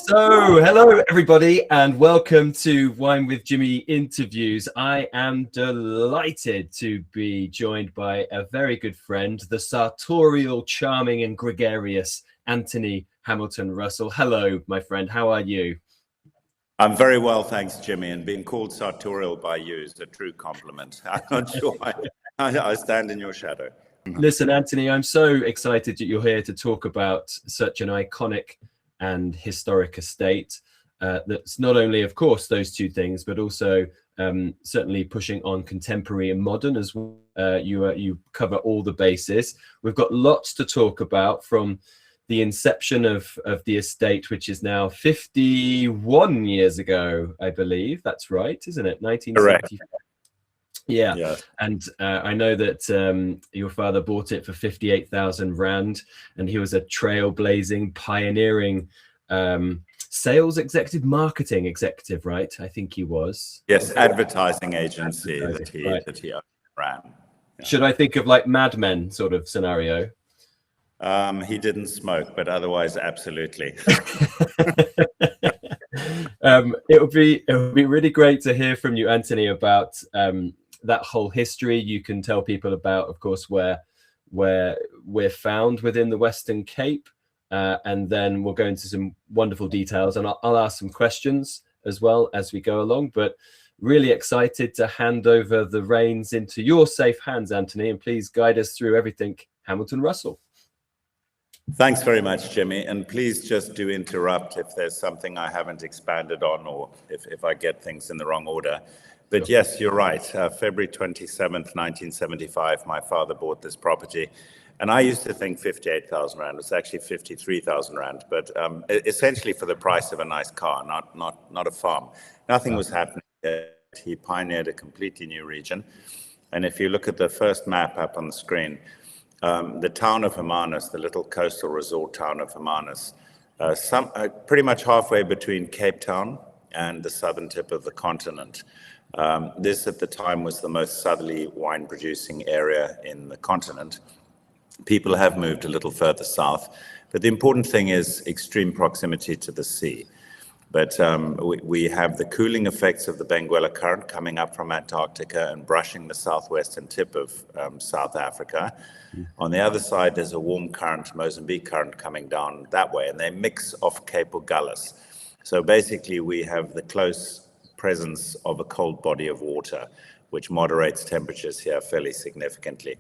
So, hello everybody, and welcome to Wine with Jimmy interviews. I am delighted to be joined by a very good friend, the sartorial, charming, and gregarious Anthony Hamilton Russell. Hello, my friend. How are you? I'm very well, thanks, Jimmy. And being called sartorial by you is a true compliment. I'm not sure I stand in your shadow. Listen, Anthony, I'm so excited that you're here to talk about such an iconic and historic estate that's not only, of course, those two things, but also certainly pushing on contemporary and modern as well. You cover all the bases. We've got lots to talk about, from the inception of the estate, which is now 51 years ago, I believe. That's right, isn't it? 1975. Yeah. And I know that your father bought it for 58,000 Rand, and he was a trailblazing, pioneering sales executive, marketing executive, right? I think he was. Yes, advertising agency that he ran. Yeah. Should I think of like Mad Men sort of scenario? He didn't smoke, but otherwise, absolutely. It would be really great to hear from you, Anthony, about that whole history. You can tell people about, of course, where we're found within the Western Cape, and then we'll go into some wonderful details, and I'll ask some questions as well as we go along. But really excited to hand over the reins into your safe hands, Anthony, and please guide us through everything Hamilton Russell. Thanks very much, Jimmy. And please just do interrupt if there's something I haven't expanded on, or if I get things in the wrong order. But yes, you're right. February 27th, 1975, my father bought this property. And I used to think 58,000 Rand. It's actually 53,000 Rand, but essentially for the price of a nice car, not a farm. Nothing was happening. He pioneered a completely new region. And if you look at the first map up on the screen, the town of Hermanus, the little coastal resort town of Hermanus, pretty much halfway between Cape Town and the southern tip of the continent. This at the time was the most southerly wine producing area in the continent. People have moved a little further south, but the important thing is extreme proximity to the sea. But we have the cooling effects of the Benguela current coming up from Antarctica and brushing the southwestern tip of South Africa. On the other side, there's a warm current, Mozambique current, coming down that way, and they mix off Cape Agulhas. So basically, we have the close presence of a cold body of water, which moderates temperatures here fairly significantly.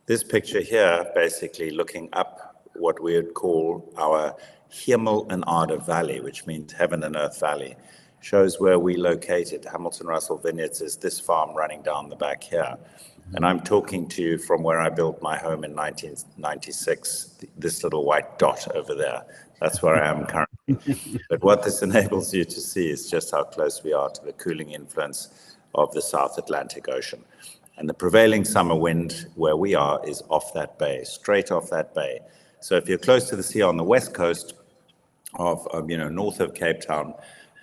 This picture here, basically looking up what we would call our Hemel-en-Aarde Valley, which means heaven and earth valley, shows where we located. Hamilton Russell Vineyards is this farm running down the back here. And I'm talking to you from where I built my home in 1996, this little white dot over there. That's where I am currently. But what this enables you to see is just how close we are to the cooling influence of the South Atlantic Ocean. And the prevailing summer wind where we are is off that bay, straight off that bay. So if you're close to the sea on the west coast of north of Cape Town,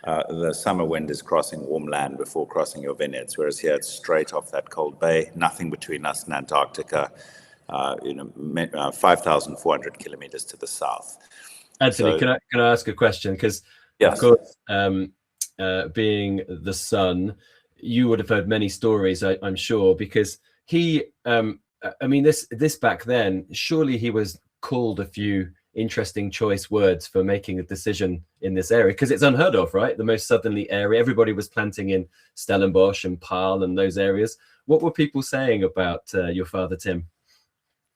the summer wind is crossing warm land before crossing your vineyards, whereas here it's straight off that cold bay, nothing between us and Antarctica, 5,400 kilometers to the south. Anthony, so, can I ask a question? Because yes. Of course, being the son, you would have heard many stories, I'm sure, because he, I mean, this back then, surely he was called a few interesting choice words for making a decision in this area, because it's unheard of, right? The most southerly area. Everybody was planting in Stellenbosch and Paarl and those areas. What were people saying about your father, Tim?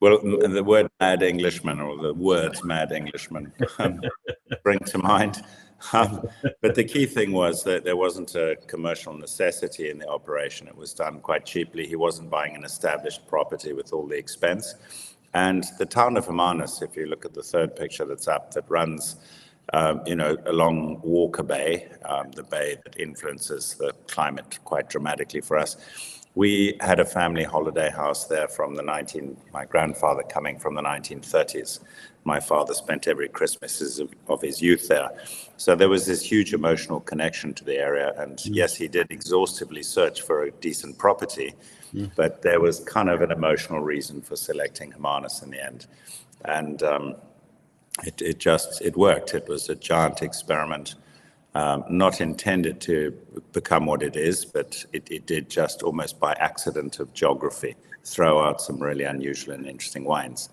Well, the word mad Englishman, or the words mad Englishman, bring to mind. But the key thing was that there wasn't a commercial necessity in the operation. It was done quite cheaply. He wasn't buying an established property with all the expense. And the town of Hermanus, if you look at the third picture that's up, that runs along Walker Bay, the bay that influences the climate quite dramatically for us. We had a family holiday house there from my grandfather coming from the 1930s. My father spent every Christmas of his youth there. So there was this huge emotional connection to the area. And yes, he did exhaustively search for a decent property, but there was kind of an emotional reason for selecting Hermanus in the end. And it worked. It was a giant experiment, not intended to become what it is, but it did just almost by accident of geography throw out some really unusual and interesting wines.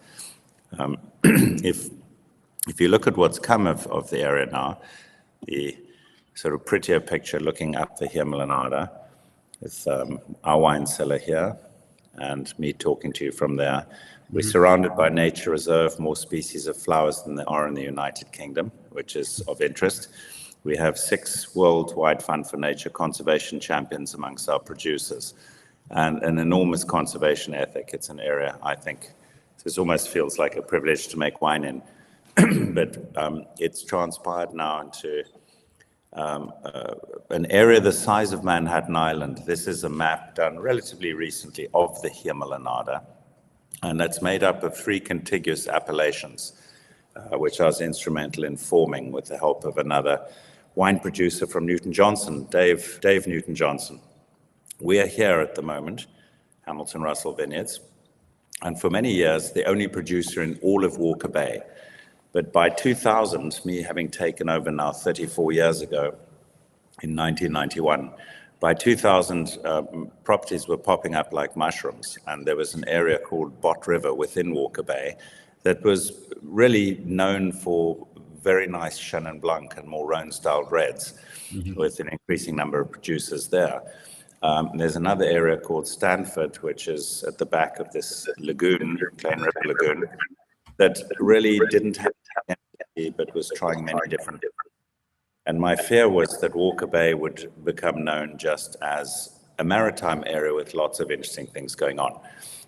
If you look at what's come of the area now, the sort of prettier picture looking up the Hemel-en-Aarde with our wine cellar here and me talking to you from there. We're surrounded by nature reserve, more species of flowers than there are in the United Kingdom, which is of interest. We have 6 worldwide Fund for Nature conservation champions amongst our producers and an enormous conservation ethic. It's an area, I think, this almost feels like a privilege to make wine in, but it's transpired now into an area the size of Manhattan Island. This is a map done relatively recently of the Hemel-en-Aarde, and that's made up of 3 contiguous appellations, which I was instrumental in forming with the help of another wine producer from Newton Johnson, Dave Newton Johnson. We are here at the moment, Hamilton Russell Vineyards, and for many years, the only producer in all of Walker Bay. But by 2000, me having taken over now 34 years ago, in 1991, by 2000, properties were popping up like mushrooms, and there was an area called Bott River within Walker Bay that was really known for very nice Chenin Blanc and more Rhone-styled reds, with an increasing number of producers there. There's another area called Stanford, which is at the back of this lagoon, Klein River Lagoon, that really didn't have entity, but was trying many different. And my fear was that Walker Bay would become known just as a maritime area with lots of interesting things going on.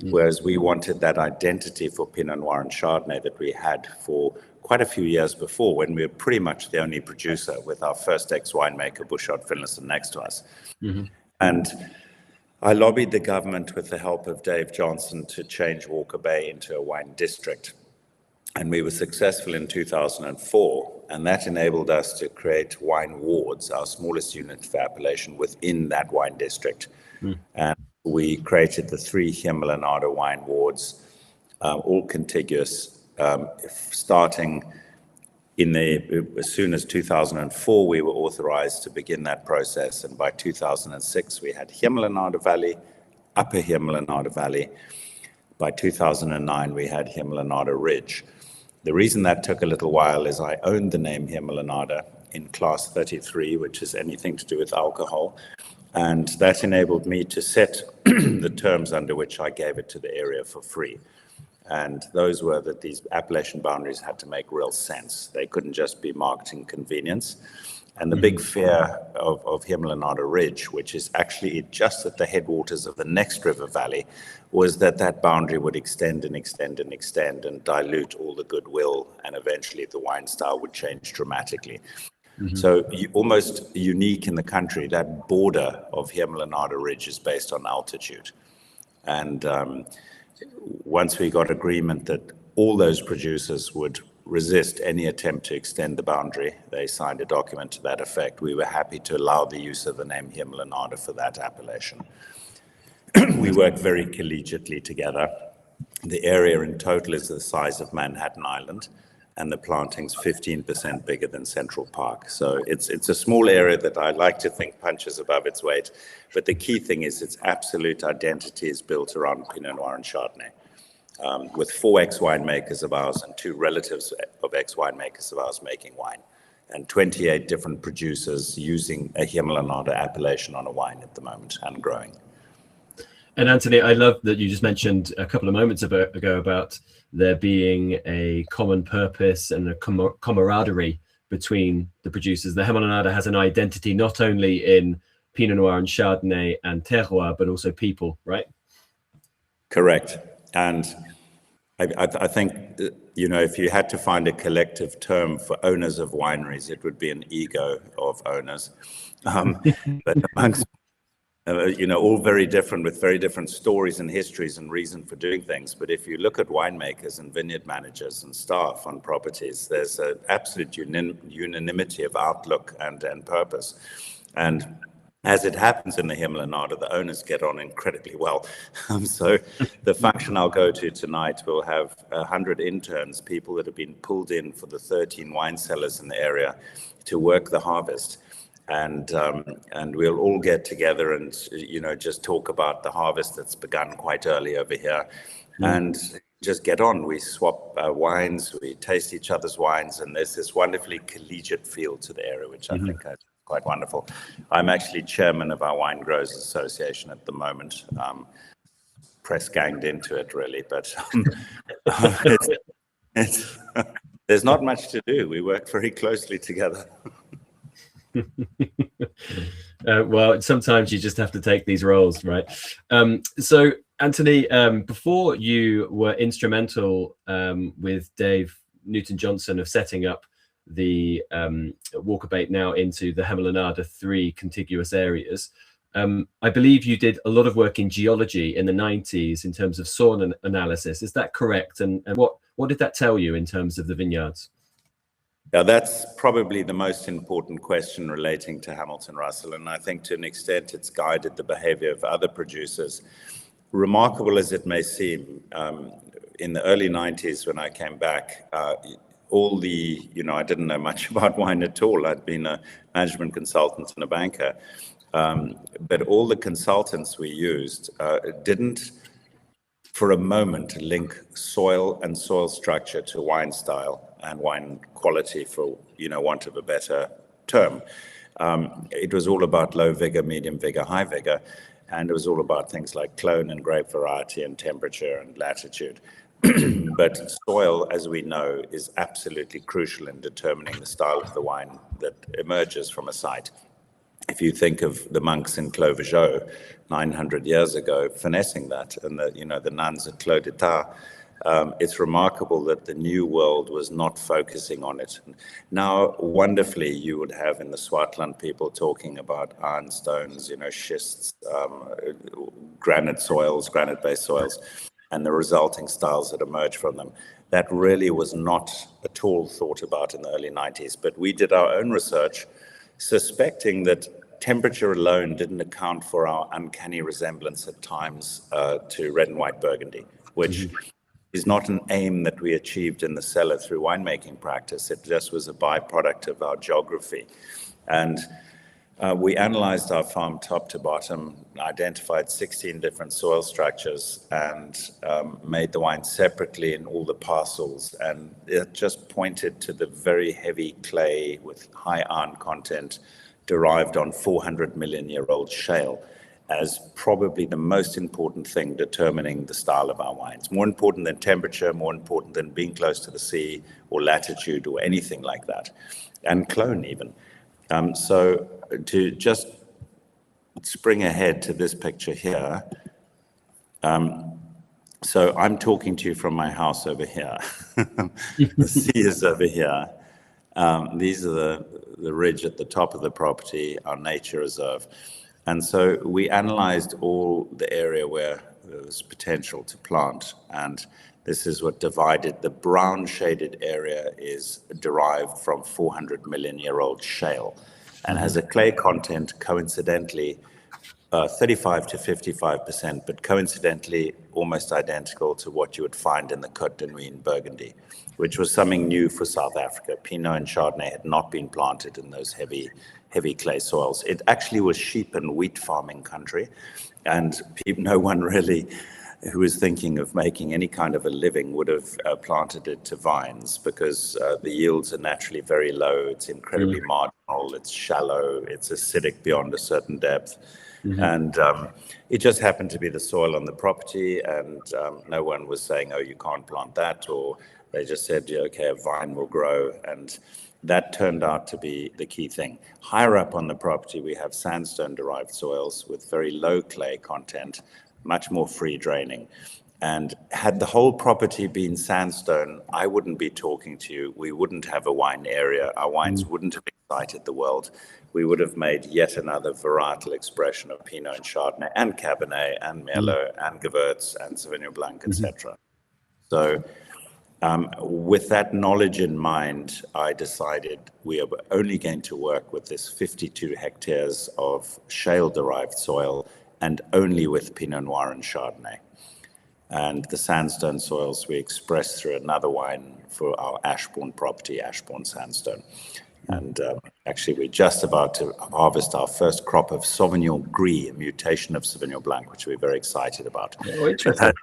Whereas we wanted that identity for Pinot Noir and Chardonnay that we had for quite a few years before, when we were pretty much the only producer with our first ex-winemaker, Bouchard Finlayson, next to us. And I lobbied the government with the help of Dave Johnson to change Walker Bay into a wine district. And we were successful in 2004, and that enabled us to create wine wards, our smallest unit for appellation within that wine district. And we created the 3 Hemel-en-Aarde wine wards, all contiguous, starting as soon as 2004, we were authorized to begin that process. And by 2006, we had Hemel-en-Aarde Valley, Upper Hemel-en-Aarde Valley. By 2009, we had Hemel-en-Aarde Ridge. The reason that took a little while is I owned the name Hemel-en-Aarde in class 33, which is anything to do with alcohol. And that enabled me to set the terms under which I gave it to the area for free. And those were that these appellation boundaries had to make real sense. They couldn't just be marketing convenience. And the big fear of Hemel-en-Aarde Ridge, which is actually just at the headwaters of the next river valley, was that that boundary would extend and extend and extend and dilute all the goodwill, and eventually the wine style would change dramatically. So almost unique in the country, that border of Hemel-en-Aarde Ridge is based on altitude. And once we got agreement that all those producers would resist any attempt to extend the boundary, they signed a document to that effect. We were happy to allow the use of the name Hemel-en-Aarde for that appellation. We work very collegiately together. The area in total is the size of Manhattan Island, and the planting's 15% bigger than Central Park. So it's a small area that I like to think punches above its weight. But the key thing is its absolute identity is built around Pinot Noir and Chardonnay. With 4 ex-winemakers of ours and 2 relatives of ex-winemakers of ours making wine, and 28 different producers using a Hemel-en-Aarde appellation on a wine at the moment and growing. And Anthony, I love that you just mentioned a couple of moments ago about there being a common purpose and a camaraderie between the producers. The Hemel-en-Aarde has an identity not only in Pinot Noir and Chardonnay and terroir, but also people, right? Correct. And I think, if you had to find a collective term for owners of wineries, it would be an ego of owners. But amongst, all very different with very different stories and histories and reason for doing things. But if you look at winemakers and vineyard managers and staff on properties, there's an absolute unanimity of outlook and purpose. And As it happens in the Hemel-en-Aarde, the owners get on incredibly well. So the function I'll go to tonight will have 100 interns, people that have been pulled in for the 13 wine cellars in the area to work the harvest. And we'll all get together and, just talk about the harvest that's begun quite early over here. And just get on. We swap wines, we taste each other's wines, and there's this wonderfully collegiate feel to the area, which I think is quite wonderful. I'm actually chairman of our Wine Growers Association at the moment. Press ganged into it, really, but there's not much to do. We work very closely together. Well, sometimes you just have to take these roles, right? So, Anthony, before you were instrumental with Dave Newton-Johnson of setting up the Walkabout now into the Hemel-en-Aarde 3 contiguous areas, I believe you did a lot of work in geology in the 90s in terms of soil analysis. Is that correct? And what did that tell you in terms of the vineyards? Yeah, that's probably the most important question relating to Hamilton Russell, and I think to an extent it's guided the behavior of other producers. Remarkable as it may seem, in the early 90s when I came back, I didn't know much about wine at all. I'd been a management consultant and a banker, but all the consultants we used didn't for a moment link soil and soil structure to wine style and wine quality, for want of a better term. It was all about low vigor, medium vigor, high vigor, and it was all about things like clone and grape variety and temperature and latitude. But soil, as we know, is absolutely crucial in determining the style of the wine that emerges from a site. If you think of the monks in Clos Vougeot 900 years ago finessing that, and the nuns at Clos d'État, it's remarkable that the New World was not focusing on it. Now, wonderfully, you would have in the Swartland people talking about ironstones, schists, granite soils, granite-based soils, and the resulting styles that emerge from them. That really was not at all thought about in the early 90s. But we did our own research, suspecting that temperature alone didn't account for our uncanny resemblance at times to red and white Burgundy, which is not an aim that we achieved in the cellar through winemaking practice. It just was a byproduct of our geography. And we analyzed our farm top to bottom, identified 16 different soil structures, and made the wine separately in all the parcels. And it just pointed to the very heavy clay with high iron content derived on 400 million year old shale as probably the most important thing determining the style of our wines. More important than temperature, more important than being close to the sea or latitude or anything like that, and clone even. So to just spring ahead to this picture here, so I'm talking to you from my house over here. The sea is over here. These are the ridge at the top of the property, our nature reserve. And so we analyzed all the area where there was potential to plant, and this is what divided. The brown shaded area is derived from 400 million year old shale and has a clay content coincidentally 35 to 55%, but coincidentally almost identical to what you would find in the Côte de Nuit in Burgundy, which was something new for South Africa. Pinot and Chardonnay had not been planted in those heavy clay soils. It actually was sheep and wheat farming country, and no one really who was thinking of making any kind of a living would have planted it to vines, because the yields are naturally very low. It's incredibly marginal, it's shallow, it's acidic beyond a certain depth. And it just happened to be the soil on the property, and no one was saying, oh, you can't plant that, or they just said, yeah, okay, a vine will grow. And that turned out to be the key thing. Higher up on the property, we have sandstone-derived soils with very low clay content, much more free draining. And had the whole property been sandstone, I wouldn't be talking to you. We wouldn't have a wine area. Our wines wouldn't have excited the world. We would have made yet another varietal expression of Pinot and Chardonnay and Cabernet and Merlot and Gewurz and Sauvignon Blanc, etc. So With that knowledge in mind, I decided we are only going to work with this 52 hectares of shale-derived soil and only with Pinot Noir and Chardonnay. And the sandstone soils we express through another wine for our Ashbourne property, Ashbourne Sandstone. And actually, we're just about to harvest our first crop of Sauvignon Gris, a mutation of Sauvignon Blanc, which we're very excited about. Oh, interesting.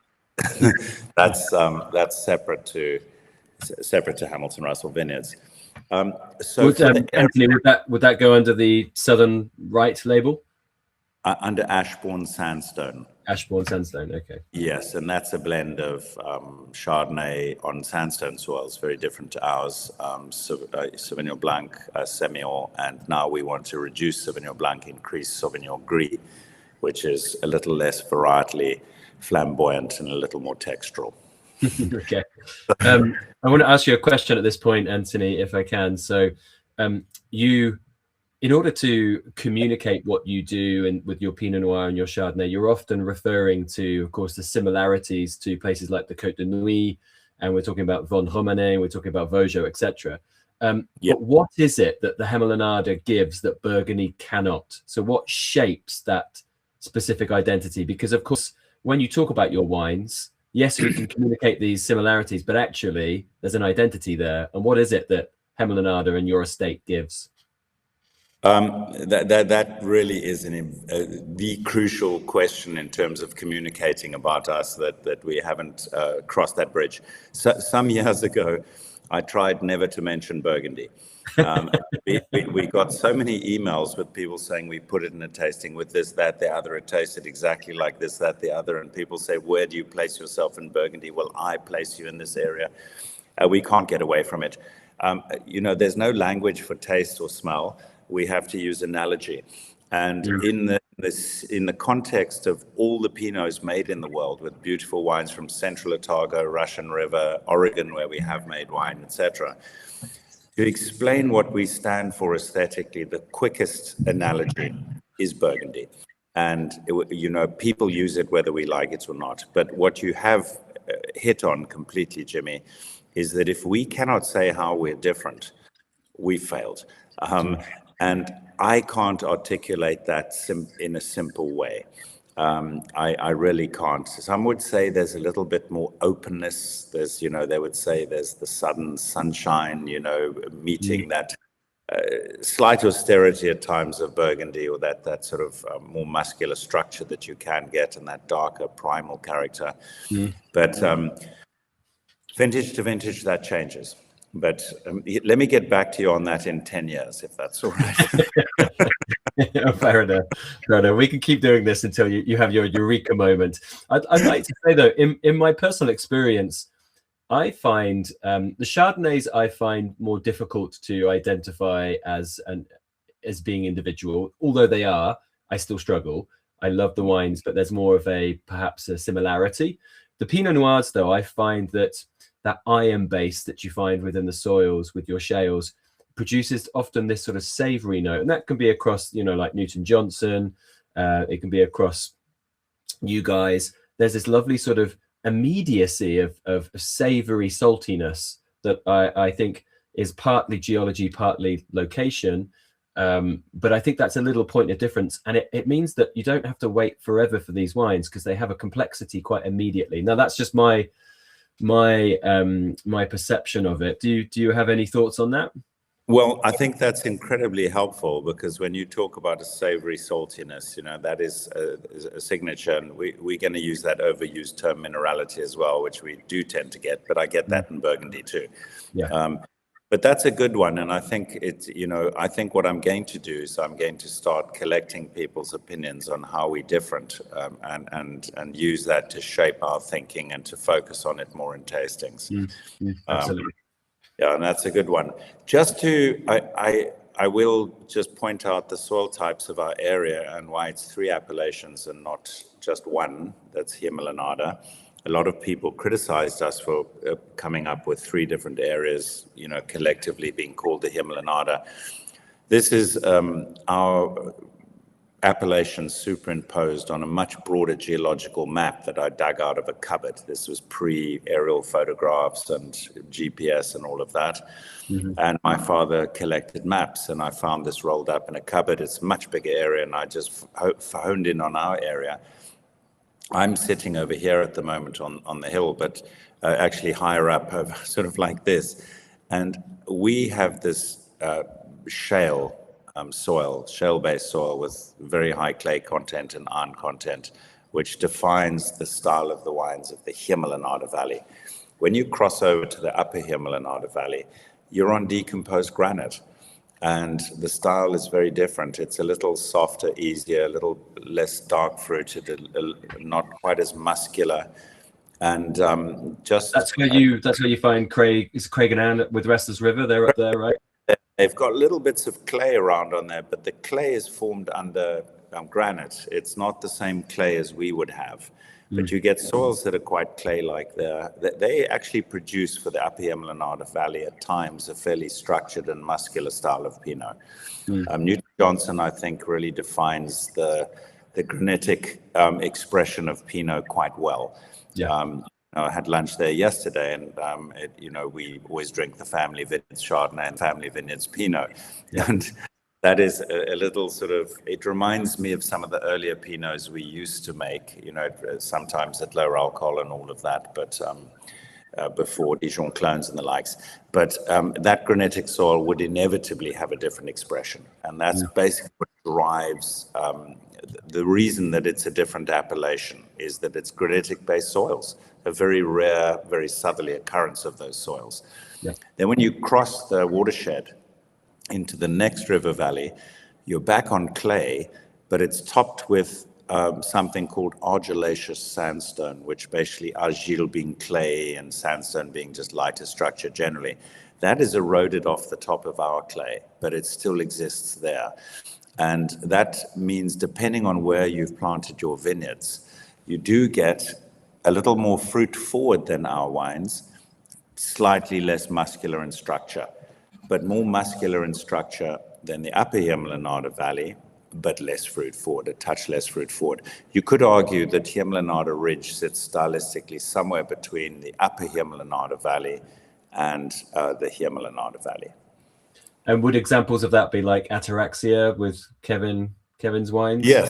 That's separate to Hamilton Russell Vineyards. So Anthony, would that go under the Southern Right label? Under Ashbourne Sandstone. Ashbourne Sandstone, okay. Yes, and that's a blend of Chardonnay on sandstone soils, very different to ours, Sauvignon Blanc, Semillon, and now we want to reduce Sauvignon Blanc, increase Sauvignon Gris, which is a little less varietally flamboyant and a little more textural. Okay. I want to ask you a question at this point, Anthony, if I can. So in order to communicate what you do and with your Pinot Noir and your Chardonnay, you're often referring to, of course, the similarities to places like the Côte de Nuit, and we're talking about Von Romanet, we're talking about Vosges, etc. But what is it that the Hemel-en-Aarde gives that Burgundy cannot? So what shapes that specific identity? Because, of course, when you talk about your wines, yes, we can communicate these similarities, but actually there's an identity there. And what is it that Hemel-en-Aarde and your estate gives? That really is the crucial question in terms of communicating about us, that we haven't crossed that bridge. So, some years ago, I tried never to mention Burgundy. We got so many emails with people saying we put it in a tasting with this, that, the other. It tasted exactly like this, that, the other. And people say, where do you place yourself in Burgundy? Well, I place you in this area. We can't get away from it. There's no language for taste or smell. We have to use analogy. And in the context of all the Pinots made in the world, with beautiful wines from Central Otago, Russian River, Oregon, where we have made wine, etc., to explain what we stand for aesthetically, the quickest analogy is Burgundy. And, people use it whether we like it or not. But what you have hit on completely, Jimmy, is that if we cannot say how we're different, we failed. And I can't articulate that in a simple way. I really can't. Some would say there's a little bit more openness. There's, they would say there's the sudden sunshine, meeting that slight austerity at times of Burgundy, or that sort of more muscular structure that you can get, and that darker primal character. But vintage to vintage, that changes. But let me get back to you on that in 10 years, if that's all right. Fair enough. We can keep doing this until you have your eureka moment. I'd like to say, though, in my personal experience, I find the Chardonnays I find more difficult to identify as being individual. Although they are, I still struggle. I love the wines, but there's more of perhaps a similarity. The Pinot Noirs, though, I find that iron base that you find within the soils with your shales produces often this sort of savory note, and that can be across, like Newton Johnson. It can be across you guys. There's this lovely sort of immediacy of savory saltiness that I think is partly geology, partly location. But I think that's a little point of difference, and it means that you don't have to wait forever for these wines because they have a complexity quite immediately. Now that's just my perception of it. Do you have any thoughts on that? Well, I think that's incredibly helpful, because when you talk about a savory saltiness, that is a signature, and we're going to use that overused term minerality as well, which we do tend to get, but I get that in Burgundy too. Yeah. But that's a good one, and I think I think what I'm going to do is I'm going to start collecting people's opinions on how we're different, and use that to shape our thinking and to focus on it more in tastings. Absolutely. Yeah, and that's a good one. I will just point out the soil types of our area and why it's 3 appellations and not just one. That's Hemel-en-Aarde. A lot of people criticized us for coming up with 3 different areas, collectively being called the Hemel-en-Aarde. This is our Appellation superimposed on a much broader geological map that I dug out of a cupboard. This was pre-aerial photographs and GPS and all of that. And my father collected maps, and I found this rolled up in a cupboard. It's a much bigger area, and I just honed in on our area. I'm sitting over here at the moment on the hill, but actually higher up, sort of like this. And we have this shale soil, shale-based soil with very high clay content and iron content, which defines the style of the wines of the Hemel-en-Aarde Valley. When you cross over to the upper Hemel-en-Aarde Valley, you're on decomposed granite, and the style is very different. It's a little softer, easier, a little less dark-fruited, not quite as muscular, and just that's where you find Craig. Is Craig and Anne with Restless River? They're up there, right? They've got little bits of clay around on there, but the clay is formed under granite. It's not the same clay as we would have, but you get soils that are quite clay-like there. They actually produce for the upper Hemel-en-Aarde Valley at times a fairly structured and muscular style of Pinot. Newton Johnson, I think, really defines the granitic expression of Pinot quite well. Yeah. I had lunch there yesterday, and we always drink the family vineyards Chardonnay and family vineyards Pinot, and that is a little sort of. It reminds me of some of the earlier Pinots we used to make. Sometimes at lower alcohol and all of that, but before Dijon clones and the likes. But that granitic soil would inevitably have a different expression, and that's basically what drives. The reason that it's a different appellation is that it's granitic-based soils, a very rare, very southerly occurrence of those soils. Yeah. Then when you cross the watershed into the next river valley, you're back on clay, but it's topped with something called argillaceous sandstone, which basically argile being clay and sandstone being just lighter structure generally. That is eroded off the top of our clay, but it still exists there. And that means depending on where you've planted your vineyards, you do get a little more fruit forward than our wines, slightly less muscular in structure, but more muscular in structure than the upper Hemel-en-Aarde Valley, but less fruit forward, a touch less fruit forward. You could argue that Hemel-en-Aarde Ridge sits stylistically somewhere between the upper Hemel-en-Aarde Valley and the Hemel-en-Aarde Valley. And would examples of that be like Ataraxia with Kevin's wines? Yes.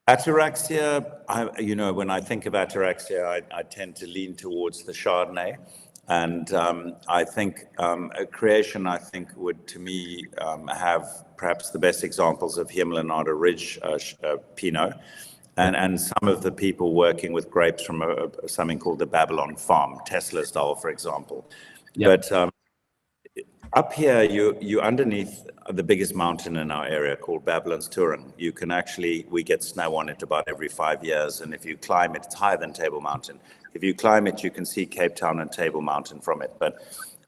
Ataraxia, when I think of Ataraxia, I tend to lean towards the Chardonnay. And I think Creation, would, to me, have perhaps the best examples of Hemel-en-Aarde Ridge Pinot. And some of the people working with grapes from something called the Babylon Farm, Tesla style, for example. Yep. But up here, you underneath the biggest mountain in our area called Babylon's Turin. We get snow on it about every 5 years. And if you climb it, it's higher than Table Mountain. If you climb it, you can see Cape Town and Table Mountain from it. But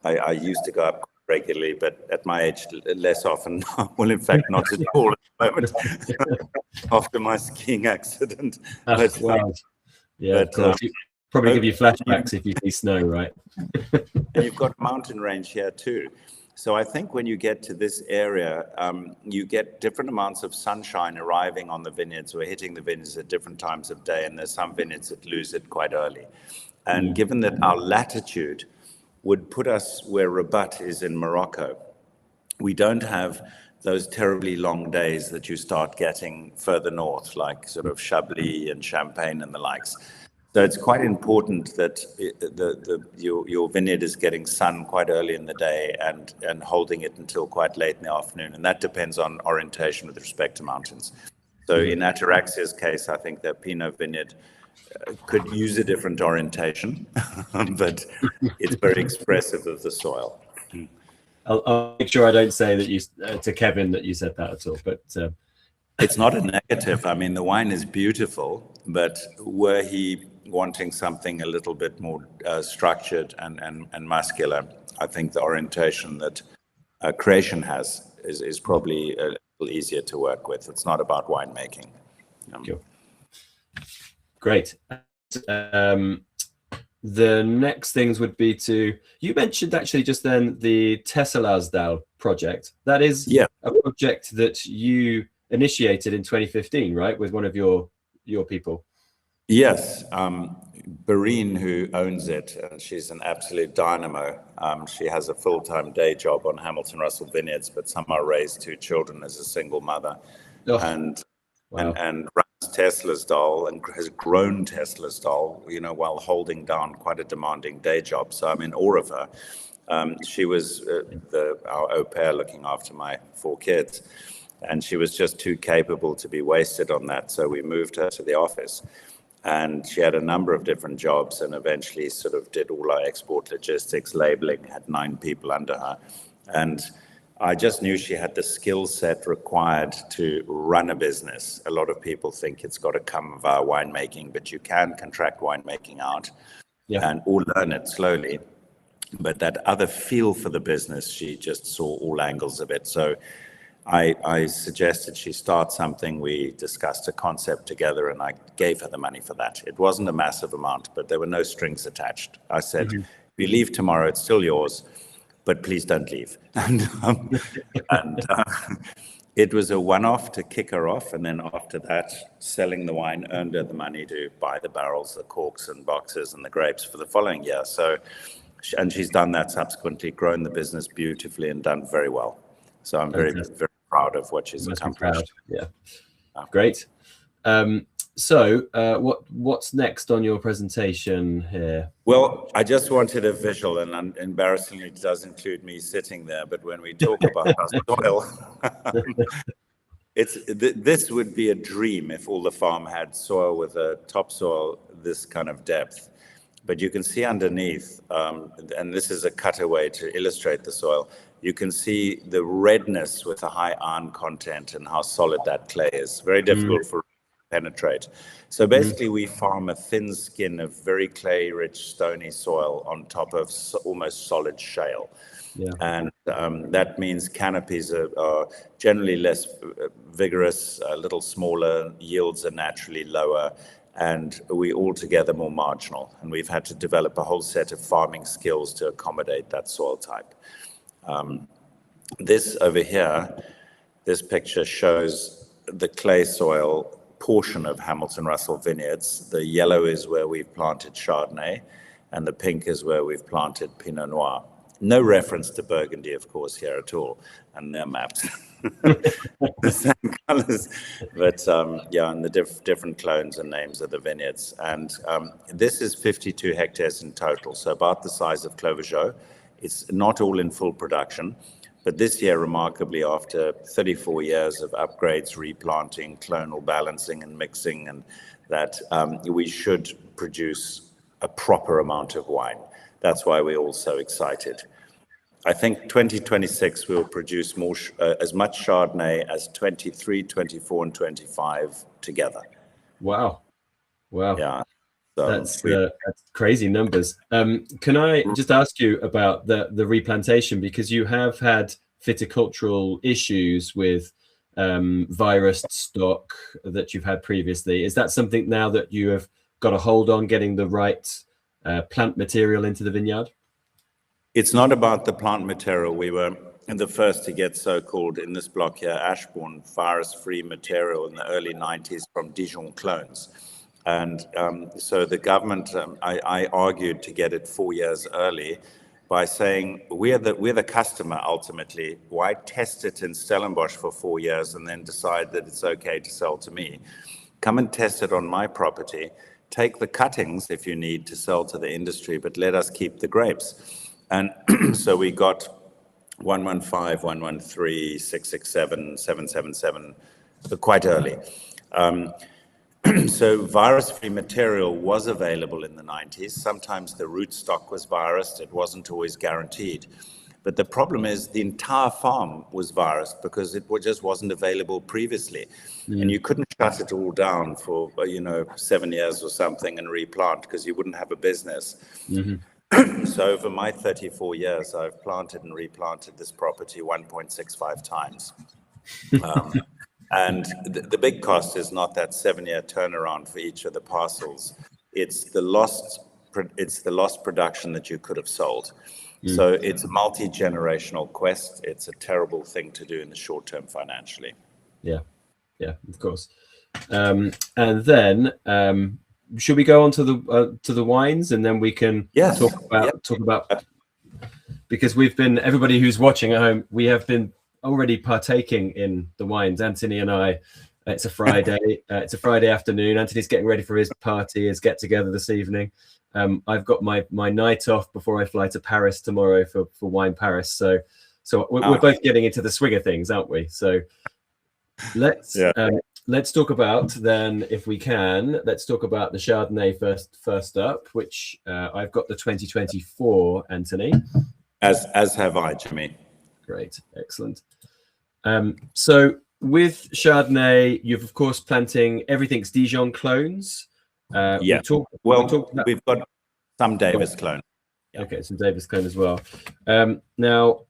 I used to go up regularly, but at my age, less often. Well, in fact, not at all at the moment after my skiing accident. Wow. Yeah, of course. Probably give you flashbacks if you see snow, right? And you've got a mountain range here too. So I think when you get to this area, you get different amounts of sunshine arriving on the vineyards or hitting the vineyards at different times of day. And there's some vineyards that lose it quite early. And given that our latitude would put us where Rabat is in Morocco, we don't have those terribly long days that you start getting further north, like sort of Chablis and Champagne and the likes. So it's quite important that your vineyard is getting sun quite early in the day and holding it until quite late in the afternoon. And that depends on orientation with respect to mountains. So in Ataraxia's case, I think the Pinot vineyard could use a different orientation, but it's very expressive of the soil. I'll make sure I don't say that to Kevin that you said that at all, but it's not a negative. I mean, the wine is beautiful, but were he wanting something a little bit more structured and muscular, I think the orientation that Creation has is probably a little easier to work with. It's not about winemaking. Cool. Great. The next things would be you mentioned actually just then the Tesselasdal project. That is a project that you initiated in 2015, right, with one of your people. Yes, Barine, who owns it, and she's an absolute dynamo. She has a full-time day job on Hamilton Russell Vineyards, but somehow raised 2 children as a single mother, Oh, and wow. and runs Tesla's doll and has grown Tesla's doll, while holding down quite a demanding day job. So I'm in awe of her. She was our au pair looking after my 4 kids, and she was just too capable to be wasted on that. So we moved her to the office. And she had a number of different jobs and eventually sort of did all our export logistics, labeling, had 9 people under her. And I just knew she had the skill set required to run a business. A lot of people think it's got to come via winemaking, but you can contract winemaking out or learn it slowly. But that other feel for the business, she just saw all angles of it. So I suggested she start something. We discussed a concept together, and I gave her the money for that. It wasn't a massive amount, but there were no strings attached. I said, if you leave tomorrow, it's still yours, but please don't leave. And it was a one-off to kick her off, and then after that, selling the wine earned her the money to buy the barrels, the corks and boxes and the grapes for the following year. So, and she's done that subsequently, grown the business beautifully and done very well. So I'm very, very proud of what she's accomplished. Yeah, great. What's next on your presentation here? Well, I just wanted a visual, and embarrassingly, it does include me sitting there. But when we talk about our soil, this would be a dream if all the farm had soil with a topsoil this kind of depth. But you can see underneath, and this is a cutaway to illustrate the soil. You can see the redness with a high iron content and how solid that clay is. Very difficult for penetrate. So basically we farm a thin skin of very clay-rich, stony soil on top of almost solid shale. Yeah. And that means canopies are generally less vigorous, a little smaller, yields are naturally lower, and we altogether more marginal. And we've had to develop a whole set of farming skills to accommodate that soil type. This over here, this picture shows the clay soil portion of Hamilton Russell Vineyards. The yellow is where we've planted Chardonnay, and the pink is where we've planted Pinot Noir. No reference to Burgundy, of course, here at all, and they're mapped. The same colors, but yeah, and the different clones and names of the vineyards. And this is 52 hectares in total, so about the size of Clovergeau. It's not all in full production, but this year, remarkably, after 34 years of upgrades, replanting, clonal balancing and mixing, and that we should produce a proper amount of wine. That's why we're all so excited. I think 2026 we'll produce more, as much Chardonnay as 23, 24, and 25 together. Wow. Wow. Yeah. So that's crazy numbers. Can I just ask you about the replantation, because you have had viticultural issues with virus stock that you've had previously. Is that something now that you have got a hold on, getting the right plant material into the vineyard? It's not about the plant material. We were the first to get so-called, in this block here, Ashbourne virus-free material in the early 90s from Dijon clones. And so the government, I argued to get it 4 years early by saying, we're the customer ultimately. Why test it in Stellenbosch for 4 years and then decide that it's okay to sell to me? Come and test it on my property. Take the cuttings if you need to sell to the industry, but let us keep the grapes. And so we got 115, 113, 667, 777 quite early. So virus-free material was available in the 90s. Sometimes the root stock was virused. It wasn't always guaranteed. But the problem is the entire farm was virused because it just wasn't available previously. And you couldn't shut it all down for 7 years or something and replant because you wouldn't have a business. So over my 34 years, I've planted and replanted this property 1.65 times. And the big cost is not that 7-year turnaround for each of the parcels. It's the lost production that you could have sold. So it's a multi-generational quest. It's a terrible thing to do in the short term financially. Yeah. Yeah, of course. And then should we go on to the wines, and then we can talk about because everybody who's watching at home, we have been already partaking in the wines. Anthony and I. It's a Friday. It's a Friday afternoon. Anthony's getting ready for his party, his get together this evening. I've got my night off before I fly to Paris tomorrow for Wine Paris. So we're both getting into the swing of things, aren't we? So let's talk about then, if we can, let's talk about the Chardonnay first up, which I've got the 2024, Anthony. As have I, Jimmy. Great, excellent. So with Chardonnay, you've of course planting everything's Dijon clones. We've got some Davis clone. Yeah. Okay, some Davis clone as well. Now,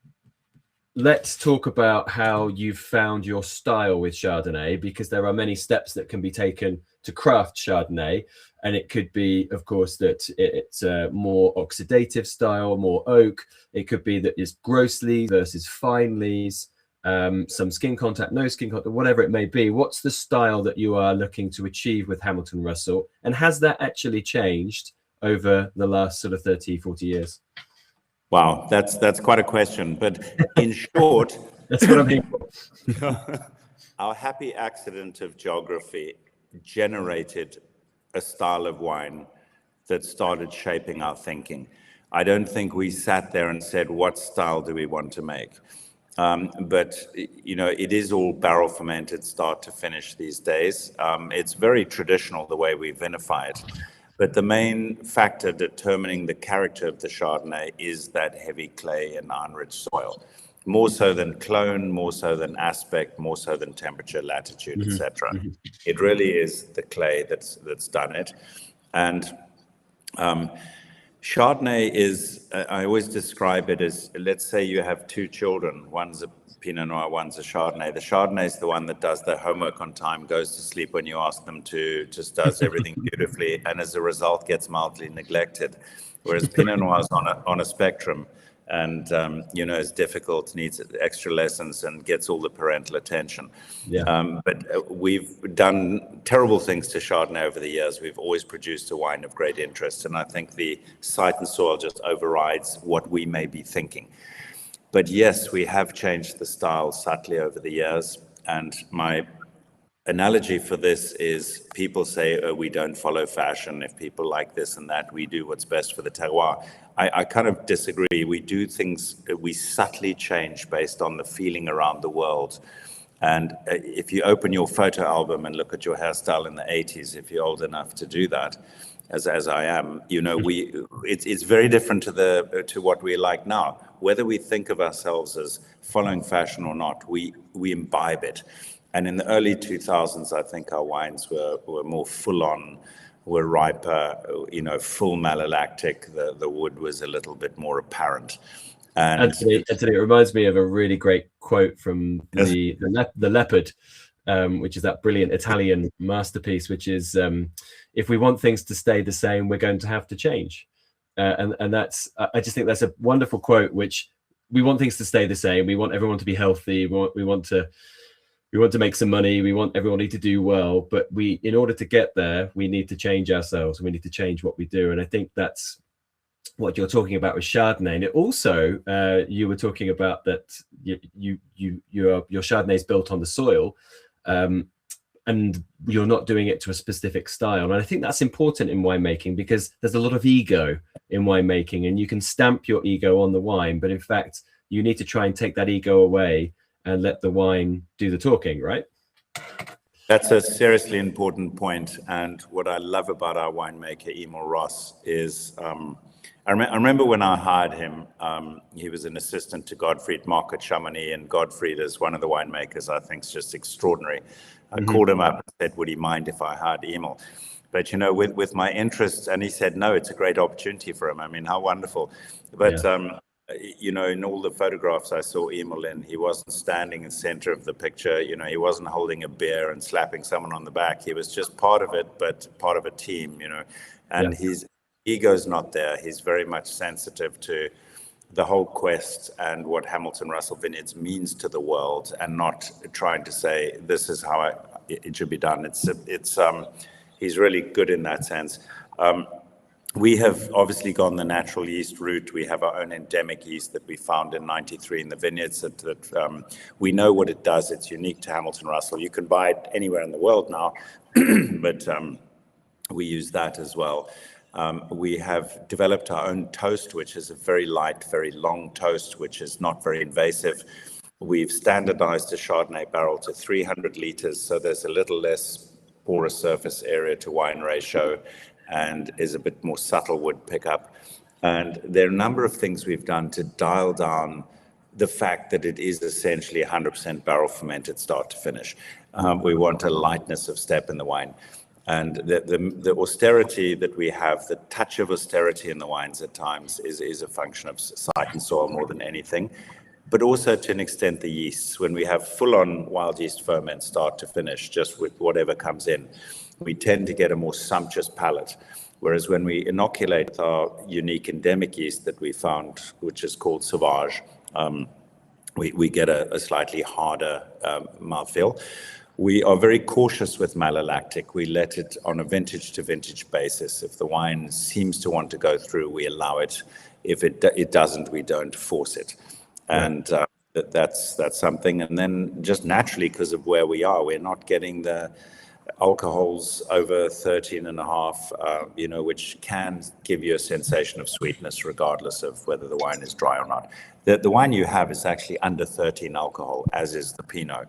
let's talk about how you've found your style with Chardonnay, because there are many steps that can be taken to craft Chardonnay. And it could be, of course, that it's a more oxidative style, more oak. It could be that it's gross lees versus fine lees. Some skin contact, no skin contact, whatever it may be. What's the style that you are looking to achieve with Hamilton Russell? And has that actually changed over the last sort of 30, 40 years? Wow, that's quite a question. But in short, that's what I mean. Our happy accident of geography generated a style of wine that started shaping our thinking. I don't think we sat there and said, what style do we want to make? But, it is all barrel fermented start to finish these days. It's very traditional the way we vinify it. But the main factor determining the character of the Chardonnay is that heavy clay and iron-rich soil. More so than clone, more so than aspect, more so than temperature, latitude, etc. It really is the clay that's done it. And Chardonnay is, I always describe it as, let's say you have two children, one's a Pinot Noir, one's a Chardonnay. The Chardonnay is the one that does their homework on time, goes to sleep when you ask them to, just does everything beautifully, and as a result gets mildly neglected. Whereas Pinot Noir is on a spectrum, and is difficult, needs extra lessons, and gets all the parental attention. But we've done terrible things to Chardonnay over the years. We've always produced a wine of great interest, and I think the site and soil just overrides what we may be thinking. But yes, we have changed the style subtly over the years, and my analogy for this is people say, oh, we don't follow fashion. If people like this and that, we do what's best for the terroir. I kind of disagree. We do things, we subtly change based on the feeling around the world. And if you open your photo album and look at your hairstyle in the 80s, if you're old enough to do that, as I am, it's very different to what we like now. Whether we think of ourselves as following fashion or not, we imbibe it. And in the early 2000s, I think our wines were more full-on, were riper, full malolactic. The wood was a little bit more apparent. And Anthony, it reminds me of a really great quote from the Leopard, which is that brilliant Italian masterpiece, which is, if we want things to stay the same, we're going to have to change. And that's, I just think that's a wonderful quote, which we want things to stay the same. We want everyone to be healthy. We want to make some money. We want everybody to do well, but in order to get there, we need to change ourselves. We need to change what we do. And I think that's what you're talking about with Chardonnay. And it also, you were talking about that your Chardonnay is built on the soil, and you're not doing it to a specific style. And I think that's important in winemaking, because there's a lot of ego in winemaking, and you can stamp your ego on the wine, but in fact, you need to try and take that ego away and let the wine do the talking, right? That's a seriously important point. And what I love about our winemaker, Emul Ross, is I remember when I hired him, he was an assistant to Godfried Mock at Chamonix, and Godfried is one of the winemakers I think is just extraordinary. I called him up and said, would he mind if I hired Emul? But, with my interests, and he said, no, it's a great opportunity for him. I mean, how wonderful. But, in all the photographs I saw Emul in, he wasn't standing in the center of the picture. He wasn't holding a beer and slapping someone on the back. He was just part of it, but part of a team, and his ego's not there. He's very much sensitive to the whole quest and what Hamilton Russell Vineyards means to the world, and not trying to say, this is how it should be done. He's really good in that sense. We have obviously gone the natural yeast route. We have our own endemic yeast that we found in '93 in the vineyards that we know what it does. It's unique to Hamilton Russell. You can buy it anywhere in the world now, but we use that as well. We have developed our own toast, which is a very light, very long toast, which is not very invasive. We've standardized the Chardonnay barrel to 300 liters, so there's a little less porous surface area to wine ratio and is a bit more subtle wood pickup. And there are a number of things we've done to dial down the fact that it is essentially 100% barrel fermented start to finish. We want a lightness of step in the wine. And the austerity that we have, the touch of austerity in the wines at times is a function of site and soil more than anything, but also to an extent the yeasts. When we have full-on wild yeast ferment start to finish, just with whatever comes in, we tend to get a more sumptuous palate. Whereas when we inoculate our unique endemic yeast that we found, which is called Sauvage, we get a slightly harder mouthfeel. We are very cautious with malolactic. We let it on a vintage to vintage basis. If the wine seems to want to go through, we allow it. If it doesn't, we don't force it. And that's something. And then just naturally, because of where we are, we're not getting the alcohols over 13.5, which can give you a sensation of sweetness regardless of whether the wine is dry or not. The wine you have is actually under 13 alcohol, as is the Pinot.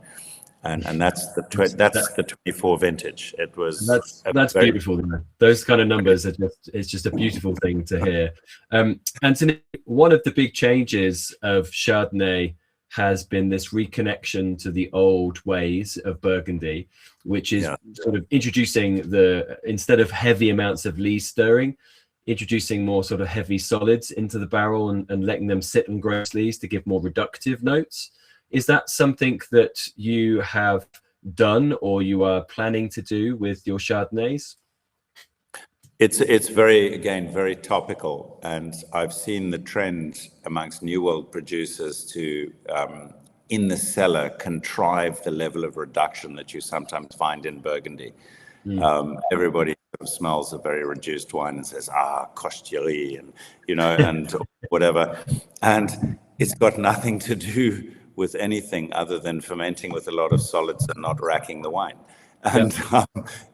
And that's the 24 vintage. It was that's beautiful. Those kind of numbers it's just a beautiful thing to hear. Anthony, one of the big changes of Chardonnay has been this reconnection to the old ways of Burgundy, which is sort of introducing instead of heavy amounts of lees stirring, introducing more sort of heavy solids into the barrel and letting them sit and grow lees to give more reductive notes. Is that something that you have done or you are planning to do with your Chardonnays? It's very topical, and I've seen the trend amongst New World producers to, in the cellar, contrive the level of reduction that you sometimes find in Burgundy. Everybody smells a very reduced wine and says, Costerie, and and whatever. And it's got nothing to do with anything other than fermenting with a lot of solids and not racking the wine. And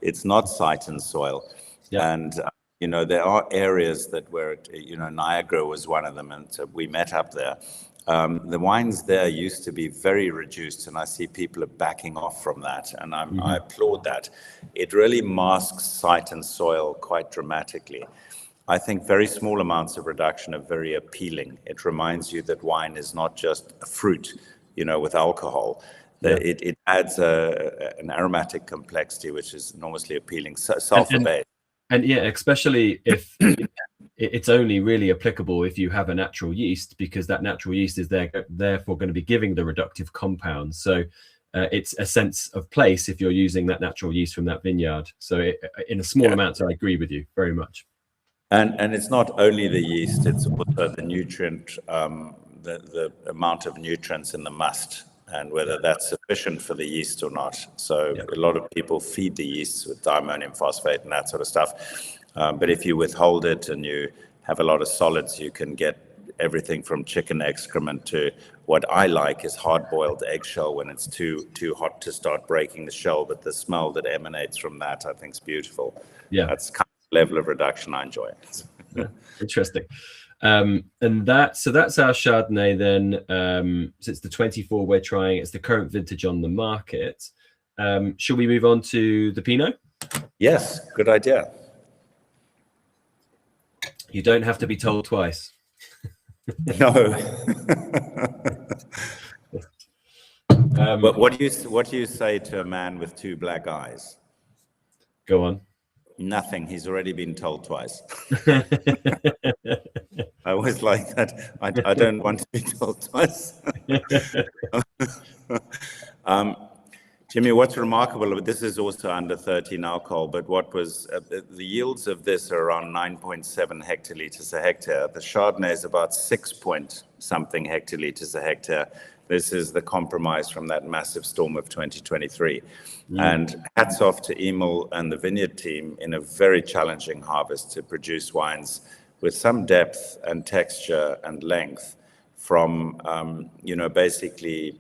it's not site and soil. And, there are areas where, Niagara was one of them. And so we met up there. The wines there used to be very reduced, and I see people are backing off from that. And I applaud that. It really masks site and soil quite dramatically. I think very small amounts of reduction are very appealing. It reminds you that wine is not just a fruit, with alcohol. It adds an aromatic complexity, which is enormously appealing. Sulfur-based. And especially if it's only really applicable if you have a natural yeast, because that natural yeast is therefore going to be giving the reductive compounds. So it's a sense of place if you're using that natural yeast from that vineyard. So in a small amount, I agree with you very much. And it's not only the yeast, it's also the nutrient, the amount of nutrients in the must, and whether that's sufficient for the yeast or not. So a lot of people feed the yeast with diammonium phosphate and that sort of stuff. But if you withhold it and you have a lot of solids, you can get everything from chicken excrement to what I like is hard-boiled eggshell when it's too hot to start breaking the shell. But the smell that emanates from that, I think, is beautiful. That's kind of the level of reduction I enjoy. Interesting. And that's our Chardonnay then. So it's the 24 we're trying. It's the current vintage on the market. Shall we move on to the Pinot? Yes, good idea. You don't have to be told twice. No. But what do you say to a man with two black eyes? Go on. Nothing. He's already been told twice. I always like that. I don't want to be told twice. Jimmy, what's remarkable, this is also under 13 alcohol, but what was the yields of this are around 9.7 hectoliters a hectare. The Chardonnay is about 6 point something hectoliters a hectare, This is the compromise from that massive storm of 2023. And hats off to Emul and the Vineyard team in a very challenging harvest to produce wines with some depth and texture and length from, basically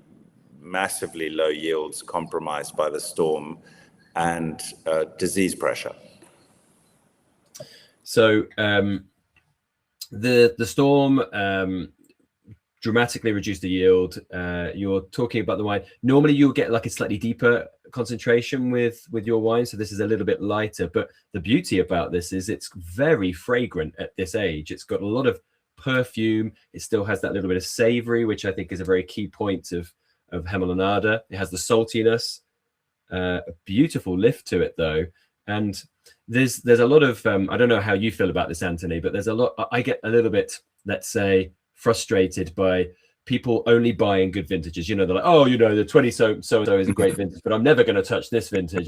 massively low yields compromised by the storm and disease pressure. So the storm dramatically reduced the yield. You're talking about the wine. Normally you'll get like a slightly deeper concentration with your wine, so this is a little bit lighter. But the beauty about this is it's very fragrant at this age. It's got a lot of perfume. It still has that little bit of savory, which I think is a very key point of Hemel-en-Aarde. It has the saltiness, a beautiful lift to it though. And there's a lot of I don't know how you feel about this, Anthony, but there's a lot. I get a little bit, let's say, frustrated by people only buying good vintages. They're like, oh, the 20 so is a great vintage, but I'm never going to touch this vintage.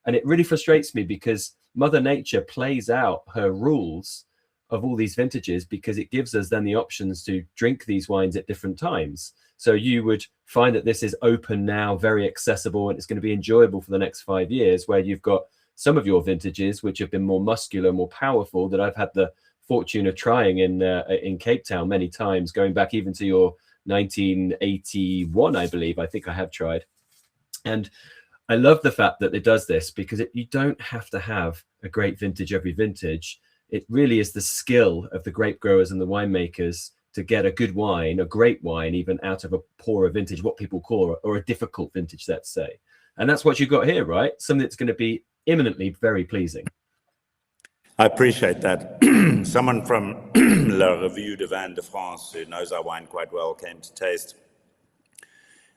And it really frustrates me because Mother Nature plays out her rules of all these vintages, because it gives us then the options to drink these wines at different times. So you would find that this is open now, very accessible, and it's going to be enjoyable for the next 5 years, where you've got some of your vintages which have been more muscular, more powerful, that I've had the fortune of trying in Cape Town many times, going back even to your 1981, I believe. I think I have tried. And I love the fact that it does this, because you don't have to have a great vintage every vintage. It really is the skill of the grape growers and the winemakers to get a good wine, a great wine, even out of a poorer vintage, what people call, or a difficult vintage, let's say. And that's what you've got here, right? Something that's going to be imminently very pleasing. I appreciate that. Someone from La Revue de Vin de France, who knows our wine quite well, came to taste.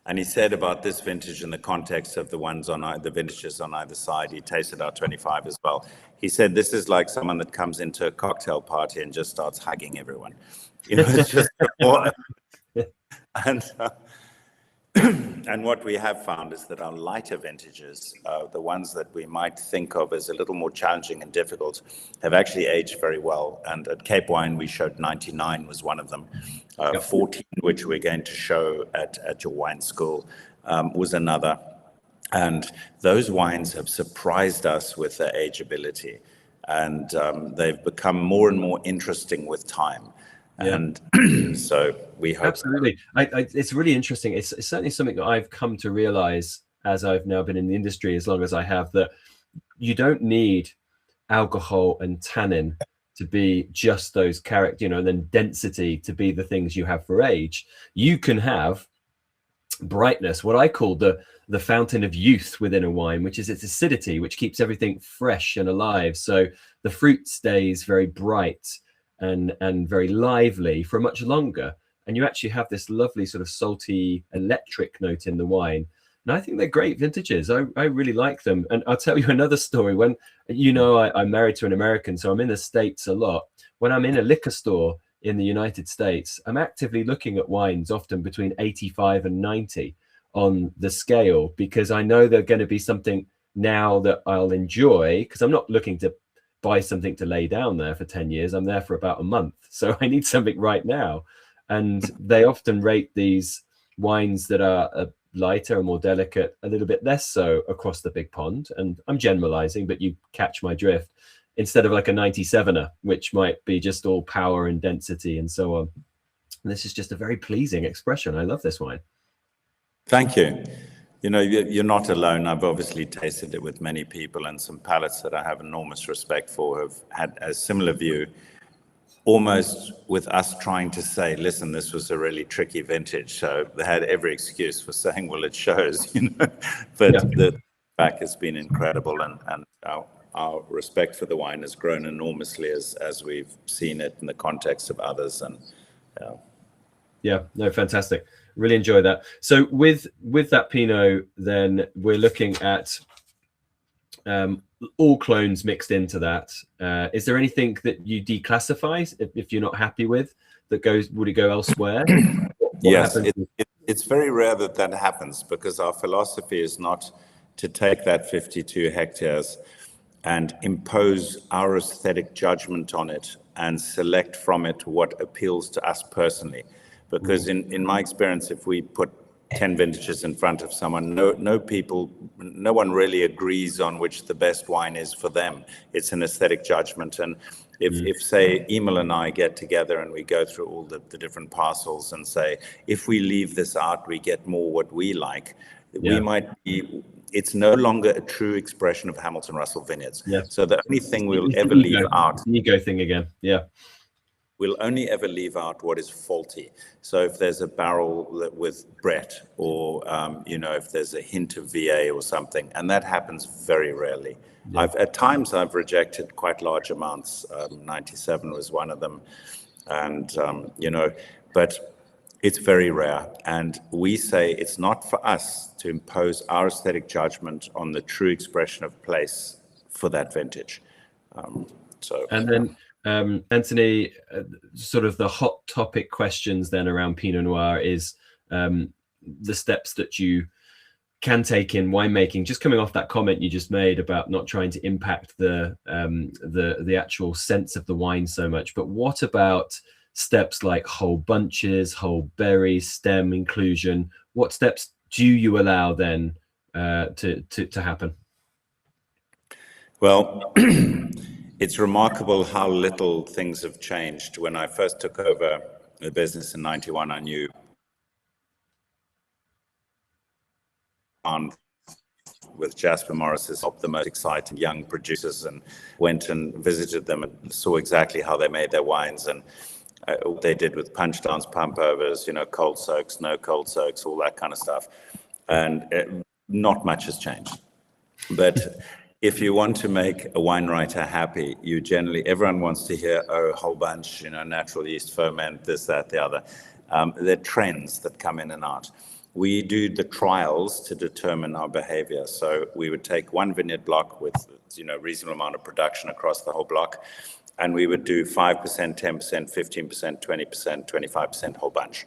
And he said about this vintage in the context of the ones on the vintages on either side, he tasted our 25 as well. He said, this is like someone that comes into a cocktail party and just starts hugging everyone. It's just and what we have found is that our lighter vintages, the ones that we might think of as a little more challenging and difficult, have actually aged very well. And at Cape Wine, we showed 99 was one of them. 14, which we're going to show at your wine school, was another. And those wines have surprised us with their ageability. And they've become more and more interesting with time. And so we hope. Absolutely. It's really interesting. It's certainly something that I've come to realize as I've now been in the industry as long as I have, that you don't need alcohol and tannin to be just those character, and then density to be the things you have for age. You can have brightness, what I call the fountain of youth within a wine, which is its acidity, which keeps everything fresh and alive. So the fruit stays very bright and very lively for much longer, and you actually have this lovely sort of salty electric note in the wine. And I think they're great vintages. I really like them. And I'll tell you another story. When I'm married to an American, so I'm in the States a lot. When I'm in a liquor store in the United States, I'm actively looking at wines often between 85 and 90 on the scale, because I know they're going to be something now that I'll enjoy, because I'm not looking to buy something to lay down there for 10 years. I'm there for about a month. So I need something right now. And they often rate these wines that are lighter and more delicate a little bit less so across the big pond. And I'm generalizing, but you catch my drift, instead of like a 97er, which might be just all power and density and so on. And this is just a very pleasing expression. I love this wine. Thank you. You're not alone. I've obviously tasted it with many people, and some palates that I have enormous respect for have had a similar view, almost with us trying to say, listen, this was a really tricky vintage. So they had every excuse for saying, well, it shows, but the feedback has been incredible, and our respect for the wine has grown enormously as we've seen it in the context of others. And fantastic. Really enjoy that. So with that Pinot, then we're looking at all clones mixed into that. Is there anything that you declassify if you're not happy with would it go elsewhere? Yes, it's very rare that happens, because our philosophy is not to take that 52 hectares and impose our aesthetic judgment on it and select from it what appeals to us personally. because in my experience, if we put 10 vintages in front of someone, no one really agrees on which the best wine is for them. It's an aesthetic judgment. And if say Emul and I get together and we go through all the different parcels and say, if we leave this out, we get more what we like, we might be, it's no longer a true expression of Hamilton Russell Vineyards. So the only thing we'll ever leave out, ego thing again. We'll only ever leave out what is faulty. So if there's a barrel with Brett, or if there's a hint of VA or something, and that happens very rarely. At times I've rejected quite large amounts. 97 was one of them, and but it's very rare. And we say it's not for us to impose our aesthetic judgment on the true expression of place for that vintage. And then. Anthony, sort of the hot topic questions then around Pinot Noir is the steps that you can take in winemaking. Just coming off that comment you just made about not trying to impact the actual sense of the wine so much, but what about steps like whole bunches, whole berries, stem inclusion? What steps do you allow then to happen? Well. It's remarkable how little things have changed. When I first took over the business in 91, I knew with Jasper Morris's help the most exciting young producers, and went and visited them and saw exactly how they made their wines and what they did with punch downs, pump overs, cold soaks, no cold soaks, all that kind of stuff. And not much has changed. But if you want to make a wine writer happy, everyone wants to hear, a whole bunch, natural yeast ferment, this, that, the other. There are trends that come in and out. We do the trials to determine our behavior. So we would take one vineyard block with, reasonable amount of production across the whole block, and we would do 5%, 10%, 15%, 20%, 25% whole bunch,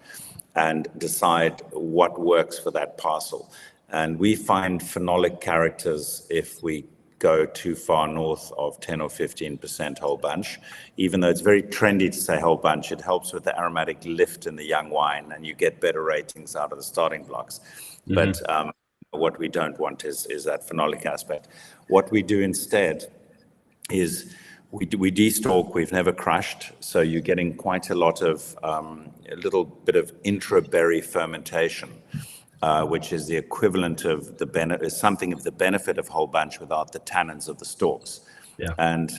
and decide what works for that parcel. And we find phenolic characters if we go too far north of 10 or 15% whole bunch. Even though it's very trendy to say whole bunch, it helps with the aromatic lift in the young wine, and you get better ratings out of the starting blocks. But what we don't want is that phenolic aspect. What we do instead is we destalk. We've never crushed, so you're getting quite a lot of a little bit of intra-berry fermentation, which is the equivalent of something of the benefit of whole bunch without the tannins of the stalks. And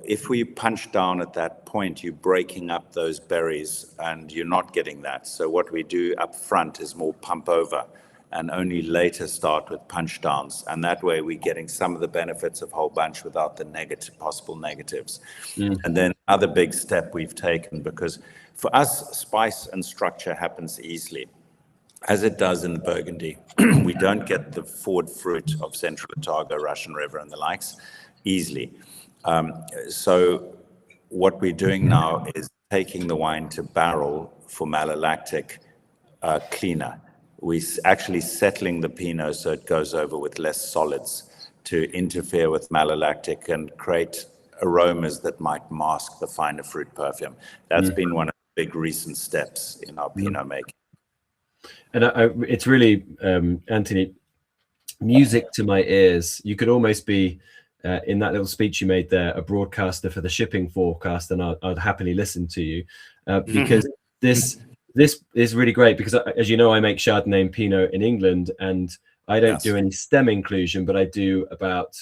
if we punch down at that point, you're breaking up those berries, and you're not getting that. So what we do up front is more pump over, and only later start with punch downs. And that way we're getting some of the benefits of whole bunch without the possible negatives. And then another big step we've taken, because for us, spice and structure happens easily, as it does in Burgundy. We don't get the forward fruit of Central Otago, Russian River, and the likes easily. So what we're doing now is taking the wine to barrel for malolactic cleaner. We're actually settling the Pinot so it goes over with less solids to interfere with malolactic and create aromas that might mask the finer fruit perfume. That's been one of the big recent steps in our Pinot making. And it's really, Anthony, music to my ears. You could almost be, in that little speech you made there, a broadcaster for the shipping forecast, and I'd happily listen to you, because this is really great, because as you know, I make Chardonnay and Pinot in England, and I don't do any stem inclusion, but I do about,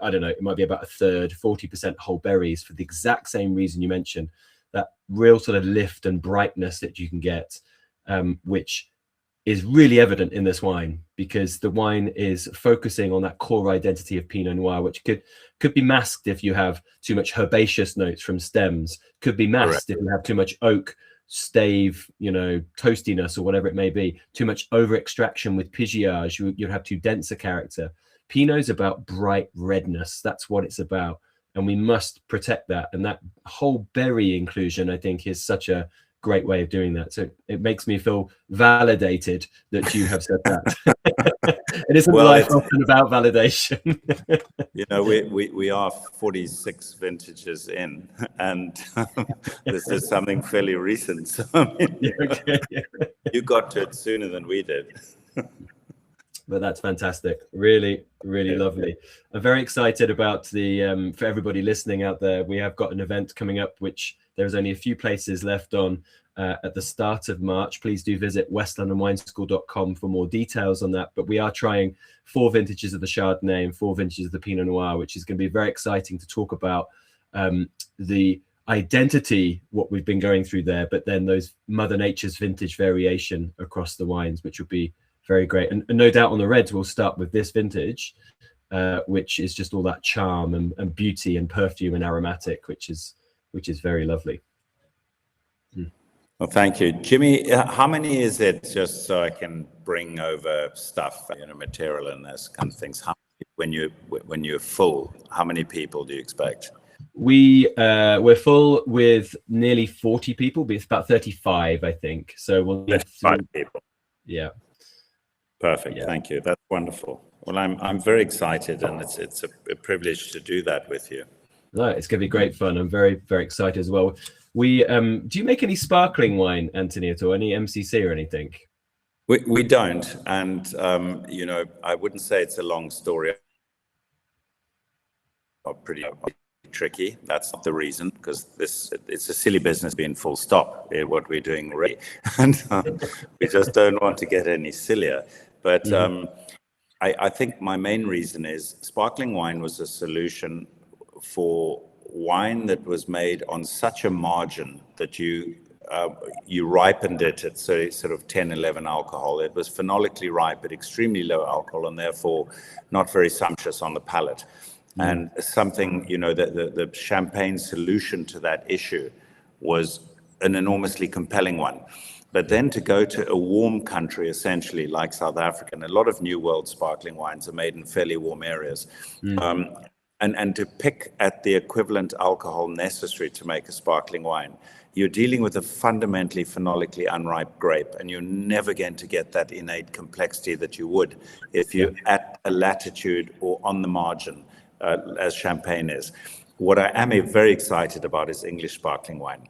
I don't know, it might be about a third, 40% whole berries, for the exact same reason you mentioned, that real sort of lift and brightness that you can get, which is really evident in this wine, because the wine is focusing on that core identity of Pinot Noir, which could be masked if you have too much herbaceous notes from stems, could be masked if you have too much oak, stave, toastiness, or whatever it may be, too much over extraction with pigeage, you'd have too dense a character. Pinot's about bright redness. That's what it's about, and we must protect that. And that whole berry inclusion, I think, is such a great way of doing that. So it makes me feel validated that you have said that. It isn't life often about validation. We are 46 vintages in, and this is something fairly recent. So you got to it sooner than we did. But that's fantastic. Really, really lovely. I'm very excited about the, for everybody listening out there, we have got an event coming up, which there's only a few places left on at the start of March. Please do visit westlondonwineschool.com for more details on that. But we are trying 4 vintages of the Chardonnay and 4 vintages of the Pinot Noir, which is going to be very exciting to talk about the identity, what we've been going through there, but then those Mother Nature's vintage variation across the wines, which will be very great. And no doubt on the reds, we'll start with this vintage, which is just all that charm and beauty and perfume and aromatic, which is very lovely. Well, thank you, Jimmy. How many is it, just so I can bring over stuff, material and this kind of things? When you're full, how many people do you expect? We're full with nearly 40 people, but it's about 35, I think. So we'll need 35 people. Yeah. Perfect. Yeah. Thank you. That's wonderful. Well, I'm very excited, and it's a privilege to do that with you. No, it's going to be great fun. I'm very, very excited as well. We do you make any sparkling wine, Anthony, at all? Any MCC or anything? We don't, and I wouldn't say it's a long story. Pretty tricky. That's not the reason, because it's a silly business being full stop. What we're doing already, and we just don't want to get any sillier. But I think my main reason is sparkling wine was a solution for wine that was made on such a margin that you ripened it at sort of 10, 11 alcohol. It was phenolically ripe at extremely low alcohol, and therefore not very sumptuous on the palate. And something, the champagne solution to that issue was an enormously compelling one. But then to go to a warm country, essentially, like South Africa, and a lot of New World sparkling wines are made in fairly warm areas, and to pick at the equivalent alcohol necessary to make a sparkling wine, you're dealing with a fundamentally phenolically unripe grape, and you're never going to get that innate complexity that you would if you're at a latitude or on the margin, as champagne is. What I am very excited about is English sparkling wine.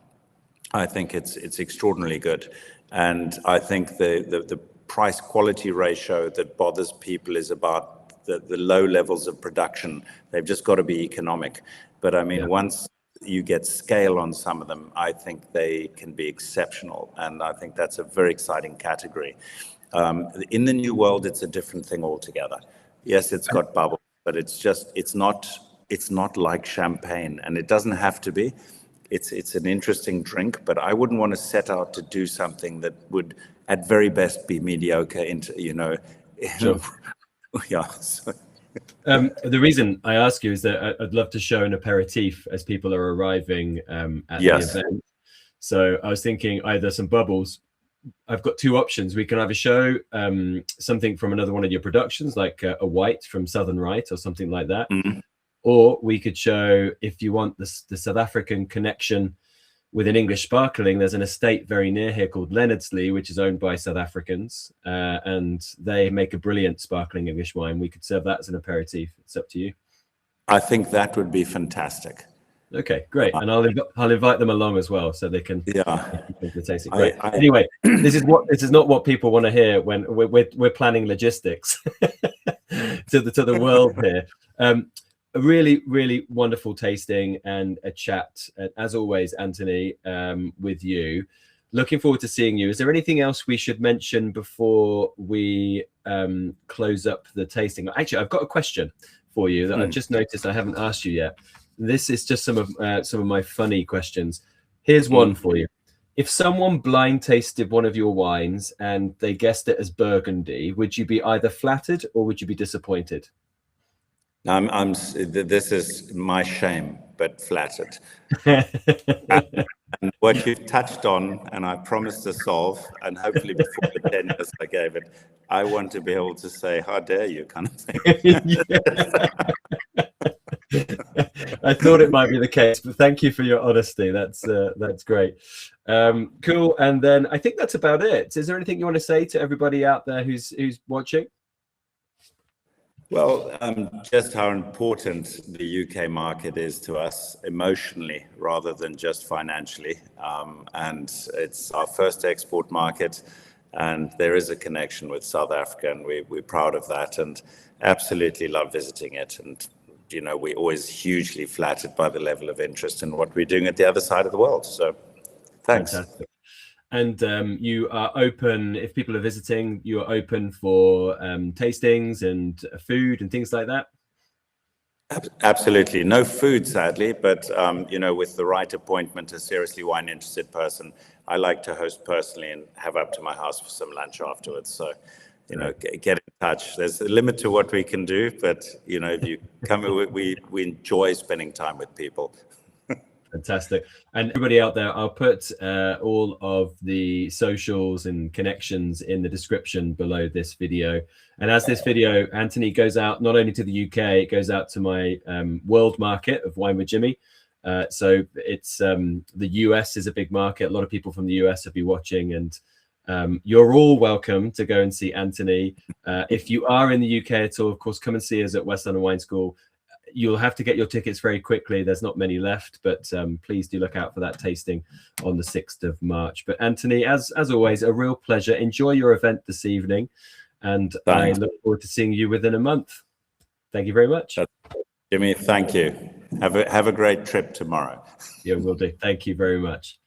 I think it's extraordinarily good, and I think the price quality ratio that bothers people is about the low levels of production. They've just got to be economic. But I mean, once you get scale on some of them, I think they can be exceptional, and I think that's a very exciting category. In the New World, it's a different thing altogether. Yes, it's got bubbles, but it's not like champagne, and it doesn't have to be. It's an interesting drink, but I wouldn't want to set out to do something that would, at very best, be mediocre. Sure. Yeah. So. The reason I ask you is that I'd love to show an aperitif as people are arriving at the event. So I was thinking either some bubbles. I've got 2 options. We can either show something from another one of your productions, like a white from Southern Rite or something like that. Or we could show, if you want the South African connection with an English sparkling, there's an estate very near here called Leonardsley, which is owned by South Africans, and they make a brilliant sparkling English wine. We could serve that as an aperitif. It's up to you. I think that would be fantastic. Okay, great. And I'll invite them along as well, so they can taste it. Great. Anyway, this is not what people want to hear when we're planning logistics to the world here. A really, really wonderful tasting and a chat, as always, Anthony, with you. Looking forward to seeing you. Is there anything else we should mention before we close up the tasting? Actually, I've got a question for you that I've just noticed I haven't asked you yet. This is just some of my funny questions. Here's one for you. If someone blind tasted one of your wines and they guessed it as Burgundy, would you be either flattered or would you be disappointed? This is my shame, but flattered. And what you've touched on, and I promised to solve, and hopefully before the 10 years I gave it, I want to be able to say, how dare you, kind of thing. I thought it might be the case, but thank you for your honesty. That's great. Cool. And then I think that's about it. Is there anything you want to say to everybody out there who's watching? Well, just how important the UK market is to us emotionally rather than just financially. And it's our first export market, and there is a connection with South Africa, and we're proud of that and absolutely love visiting it. And, you know, we're always hugely flattered by the level of interest in what we're doing at the other side of the world. So thanks. Fantastic. And you are open, if people are visiting, you are open for tastings and food and things like that? Absolutely. No food, sadly, but, you know, with the right appointment, a seriously wine-interested person, I like to host personally and have up to my house for some lunch afterwards. So, you know, get in touch. There's a limit to what we can do, but, you know, if you come, we enjoy spending time with people. Fantastic. And everybody out there, I'll put all of the socials and connections in the description below this video. And as this video, Anthony, goes out not only to the UK, it goes out to my world market of Wine with Jimmy. So it's the US is a big market. A lot of people from the US will be watching, and you're all welcome to go and see Anthony. If you are in the UK at all, of course, come and see us at West London Wine School. You'll have to get your tickets very quickly. There's not many left, but please do look out for that tasting on the 6th of March. But Anthony, as always, a real pleasure. Enjoy your event this evening, and Thanks. I look forward to seeing you within a month. Thank you very much. Jimmy, thank you. Have a great trip tomorrow. Yeah, will do. Thank you very much.